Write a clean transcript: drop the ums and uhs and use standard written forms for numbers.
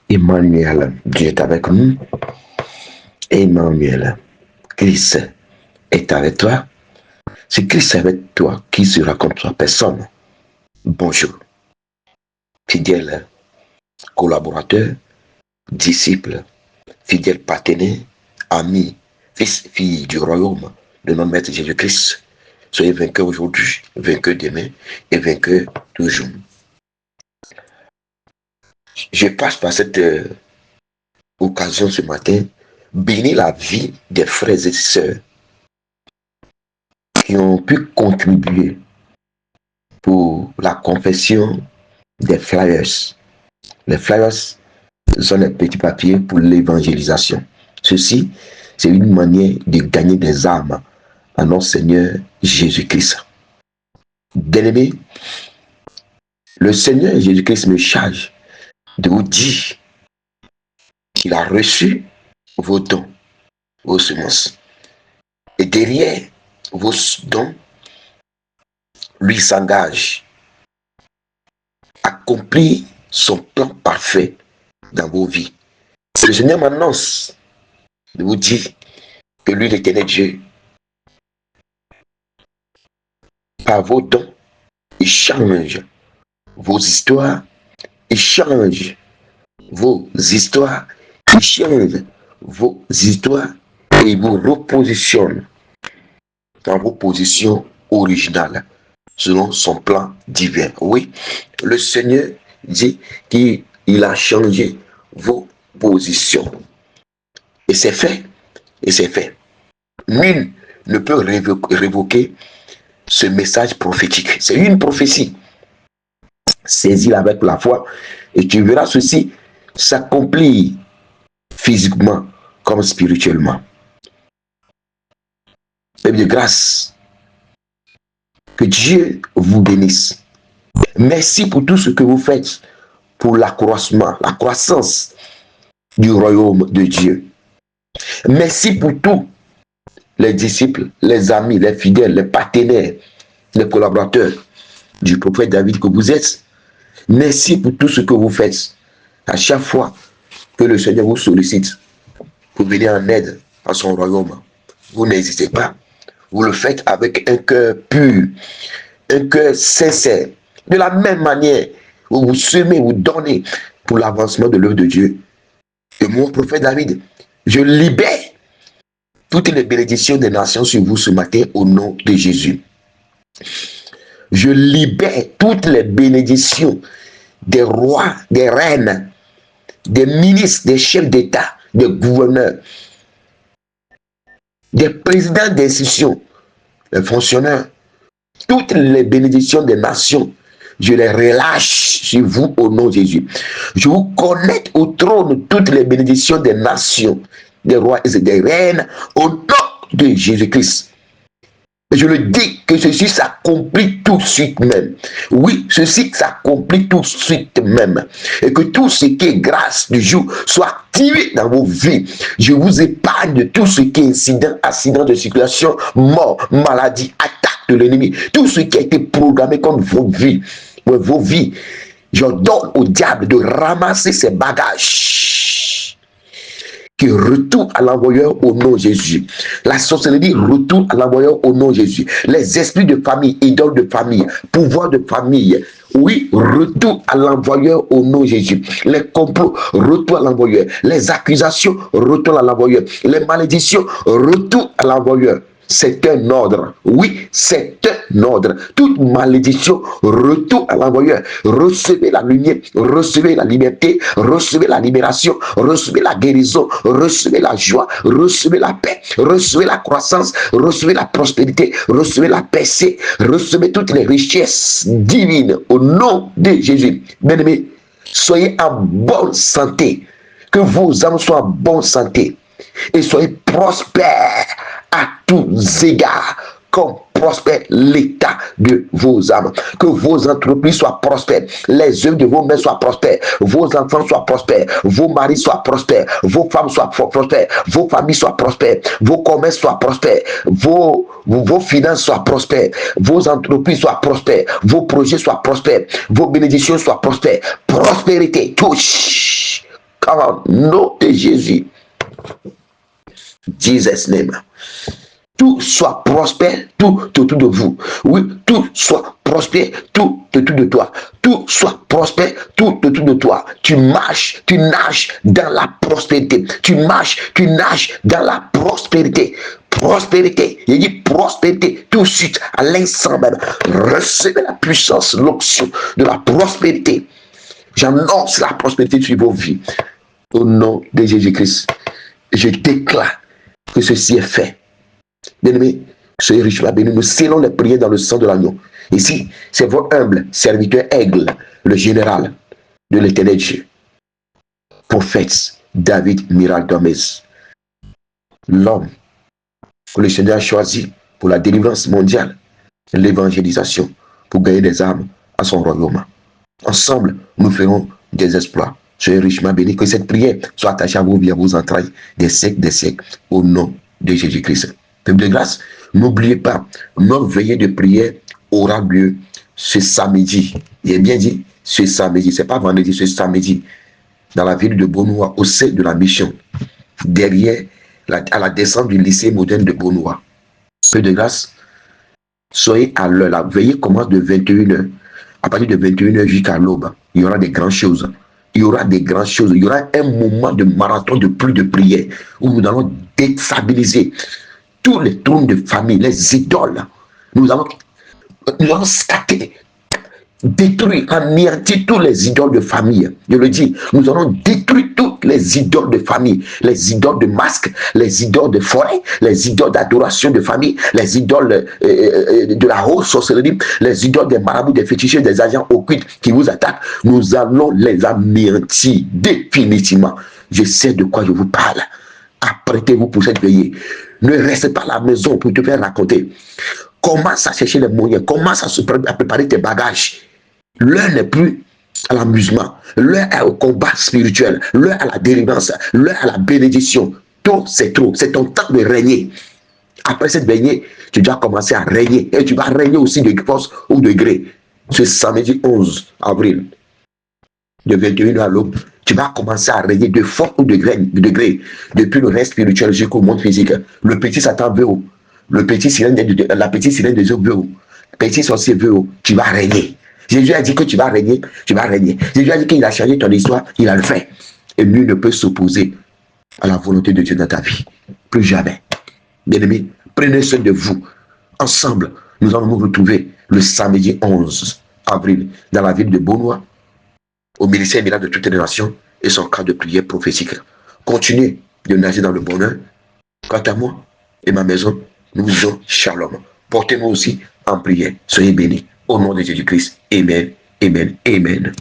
Emmanuel, Dieu est avec nous. Emmanuel, Christ est avec toi. Si Christ est avec toi, qui sera contre toi? Personne. Bonjour. Fidèle collaborateur, disciple, fidèle partenaire, ami, fils, fille du royaume de notre Maître Jésus-Christ. Soyez vainqueurs aujourd'hui, vainqueurs demain et vainqueurs toujours. Je passe par cette occasion ce matin, bénir la vie des frères et sœurs qui ont pu contribuer pour la confession des flyers. Les flyers sont des petits papiers pour l'évangélisation. Ceci, c'est une manière de gagner des âmes à notre Seigneur Jésus-Christ. Bien-aimés, le Seigneur Jésus-Christ me charge de vous dire qu'il a reçu vos dons, vos semences. Et derrière vos dons, lui s'engage à accomplir son plan parfait dans vos vies. Le Seigneur m'annonce de vous dire que lui, l'Éternel Dieu, par vos dons, il change vos histoires, il change vos histoires, il change vos histoires et il vous repositionne dans vos positions originales selon son plan divin. Oui, le Seigneur dit qu'il a changé vos positions. Et c'est fait. Et c'est fait. Nul ne peut révoquer ce message prophétique. C'est une prophétie. Saisis-la avec la foi et tu verras ceci s'accomplir physiquement comme spirituellement. Et de grâce, que Dieu vous bénisse. Merci pour tout ce que vous faites pour l'accroissement, la croissance du royaume de Dieu. Merci pour tous les disciples, les amis, les fidèles, les partenaires, les collaborateurs du prophète David que vous êtes. Merci pour tout ce que vous faites. À chaque fois que le Seigneur vous sollicite pour venir en aide à son royaume, vous n'hésitez pas. Vous le faites avec un cœur pur, un cœur sincère. De la même manière, vous vous semez, vous donnez pour l'avancement de l'œuvre de Dieu. Et mon prophète David, je libère toutes les bénédictions des nations sur vous ce matin au nom de Jésus. Je libère toutes les bénédictions des rois, des reines, des ministres, des chefs d'État, des gouverneurs, des présidents d'institutions, les fonctionnaires, toutes les bénédictions des nations, je les relâche sur vous au nom de Jésus. Je vous connecte au trône toutes les bénédictions des nations, des rois et des reines, au nom de Jésus-Christ. Je le dis que ceci s'accomplit tout de suite même. Oui, ceci s'accomplit tout de suite même. Et que tout ce qui est grâce du jour soit activé dans vos vies. Je vous épargne de tout ce qui est incident, accident de circulation, mort, maladie, attaque de l'ennemi. Tout ce qui a été programmé comme vos vies. Je donne au diable de ramasser ses bagages. Qui retourne à l'envoyeur au nom de Jésus. La sorcellerie retourne à l'envoyeur au nom de Jésus. Les esprits de famille, idoles de famille, pouvoir de famille, oui, retourne à l'envoyeur au nom de Jésus. Les complots, retourne à l'envoyeur. Les accusations, retourne à l'envoyeur. Les malédictions, retourne à l'envoyeur. C'est un ordre. Oui, c'est un ordre. Toute malédiction, retourne à l'envoyeur. Recevez la lumière, recevez la liberté, recevez la libération, recevez la guérison, recevez la joie, recevez la paix, recevez la croissance, recevez la prospérité, recevez la percée, recevez toutes les richesses divines au nom de Jésus. Bien-aimés, soyez en bonne santé. Que vos âmes soient en bonne santé. Et soyez prospères à tous égards, comme prospère l'état de vos âmes. Que vos entreprises soient prospères, les œuvres de vos mains soient prospères, vos enfants soient prospères, vos maris soient prospères, vos femmes soient prospères, vos familles soient prospères, vos commerces soient prospères, vos finances soient prospères, vos entreprises soient prospères, vos projets soient prospères, vos bénédictions soient prospères. Prospérité touche Car au nom de Jésus, Jesus' name, tout soit prospère, tout autour de vous. Oui, tout soit prospère, tout autour de toi. Tout soit prospère, tout autour de toi. Tu marches, tu nages dans la prospérité. Tu marches, tu nages dans la prospérité. Prospérité, il dit prospérité, tout de suite, à l'instant même. Recevez la puissance, l'option de la prospérité. J'annonce la prospérité sur vos vies. Au nom de Jésus-Christ, je déclare que ceci est fait. Bien-aimés, soyez richement bénis. Nous scellons les prières dans le sang de l'agneau. Ici, c'est votre humble serviteur Aigle, le général de l'éternel Dieu. Prophète David Miral Gomez, l'homme que le Seigneur a choisi pour la délivrance mondiale, l'évangélisation, pour gagner des âmes à son royaume. Ensemble, nous ferons des exploits. Soyez richement bénis. Que cette prière soit attachée à vos vies, à vos entrailles, des siècles, au nom de Jésus-Christ. Peuple de grâce, n'oubliez pas, notre veillée de prière aura lieu ce samedi. J'ai bien dit ce samedi, c'est pas vendredi, ce samedi, dans la ville de Beaunois, au sein de la mission, derrière, à la descente du lycée moderne de Beaunois. Peuple de grâce, soyez à l'heure. La veillée commence de 21h. À partir de 21h jusqu'à l'aube, il y aura des grandes choses. Il y aura des grandes choses. Il y aura un moment de marathon de plus de prière où nous allons déstabiliser tous les trônes de famille, les idoles. Nous allons scatter, détruire, anéantir tous les idoles de famille. Je le dis, nous allons détruire toutes les idoles de famille, les idoles de masques, les idoles de forêt, les idoles d'adoration de famille, les idoles de la haute sorcellerie, les idoles des marabouts, des féticheurs, des agents occultes qui vous attaquent. Nous allons les anéantir définitivement. Je sais de quoi je vous parle. Apprêtez-vous pour cette veillée. Ne reste pas à la maison pour te faire raconter. Commence à chercher les moyens, commence à préparer tes bagages. L'heure n'est plus à l'amusement, l'heure est au combat spirituel, l'heure à la délivrance, l'heure à la bénédiction. Tout, c'est trop, c'est ton temps de régner. Après cette veillée, tu dois commencer à régner. Et tu vas régner aussi de force ou de gré. Ce samedi 11 avril, de 21h à l'aube, tu vas commencer à régner de force ou de gré, depuis le reste spirituel jusqu'au monde physique. Le petit Satan veut où? Le petit sirène, la petite sirène des eaux veut où? Le petit sorcier veut où? Tu vas régner. Jésus a dit que tu vas régner, tu vas régner. Jésus a dit qu'il a changé ton histoire, il a le fait. Et nul ne peut s'opposer à la volonté de Dieu dans ta vie. Plus jamais. Bien-aimés, prenez soin de vous. Ensemble, nous allons nous retrouver le samedi 11 avril dans la ville de Beaunois, au ministère miracle de toutes les nations et son cadre de prière prophétique. Continuez de nager dans le bonheur. Quant à moi et ma maison, nous disons shalom. Portez-nous aussi en prière. Soyez bénis. Au nom de Jésus-Christ. Amen. Amen. Amen.